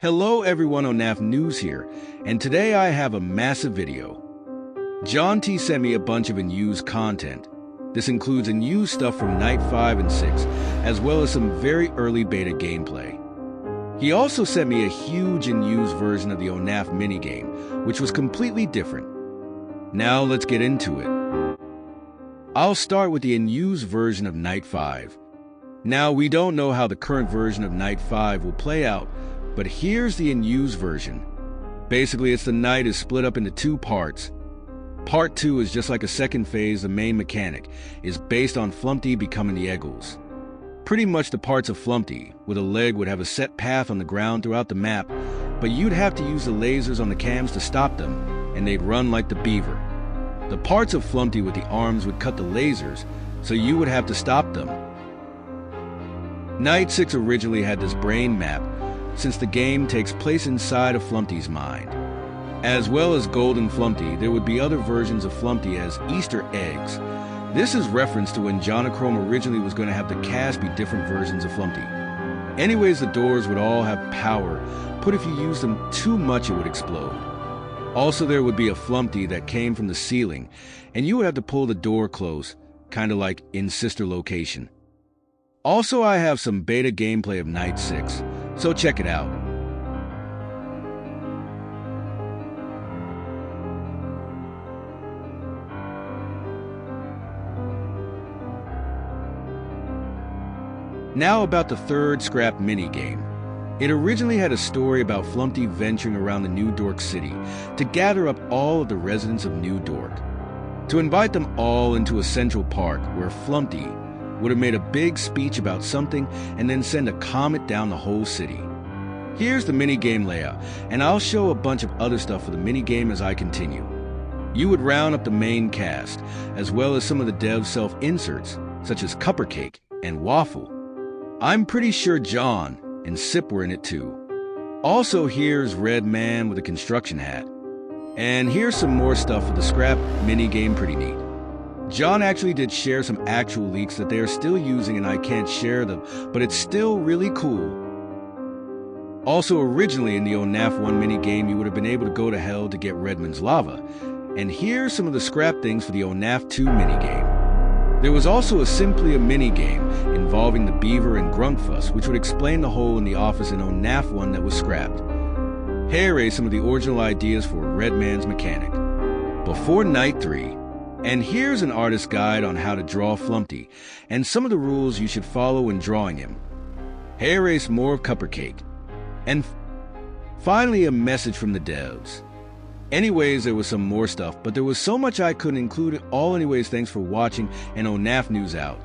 Hello everyone, ONAF News here, and today I have a massive video. John T sent me a bunch of unused content. This includes unused stuff from Night 5 and 6, as well as some very early beta gameplay. He also sent me a huge unused version of the ONAF minigame, which was completely different. Now let's get into it. I'll start with the unused version of Night 5. Now we don't know how the current version of Night 5 will play out, but here's the unused version. Basically, the night is split up into two parts. Part 2 is just like a second phase. The main mechanic is based on Flumpty becoming the Eggles. Pretty much the parts of Flumpty with a leg would have a set path on the ground throughout the map, but you'd have to use the lasers on the cams to stop them, and they'd run like the beaver. The parts of Flumpty with the arms would cut the lasers, so you would have to stop them. Night 6 originally had this brain map, since the game takes place inside of Flumpty's mind. As well as Golden Flumpty, there would be other versions of Flumpty as Easter eggs. This is reference to when Jonachrome originally was going to have the cast be different versions of Flumpty. Anyways, the doors would all have power, but if you use them too much it would explode. Also, there would be a Flumpty that came from the ceiling, and you would have to pull the door close, kinda like in Sister Location. Also, I have some beta gameplay of Night 6, so check it out. Now about the third scrap minigame. It originally had a story about Flumpty venturing around the New Dork City to gather up all of the residents of New Dork, to invite them all into a central park where Flumpty would have made a big speech about something and then send a comet down the whole city. Here's the minigame layout, and I'll show a bunch of other stuff for the minigame as I continue. You would round up the main cast, as well as some of the devs' self-inserts, such as Cuppercake and Waffle. I'm pretty sure John and Sip were in it too. Also, here's Red Man with a construction hat. And here's some more stuff for the scrap minigame, pretty neat. John actually did share some actual leaks that they are still using and I can't share them, but it's still really cool. Also, originally in the ONAF 1 minigame, you would have been able to go to hell to get Redmond's lava. And here's some of the scrap things for the ONAF 2 minigame. There was also simply a minigame involving the Beaver and Grunkfuss, which would explain the hole in the office in ONAF 1 that was scrapped. Here are some of the original ideas for Redman's mechanic. Before Night 3, and here's an artist's guide on how to draw Flumpty, and some of the rules you should follow when drawing him. Here is more of Cuppercake. And finally, a message from the devs. Anyways, there was some more stuff, but there was so much I couldn't include it all. Anyways, thanks for watching, and ONAF News out.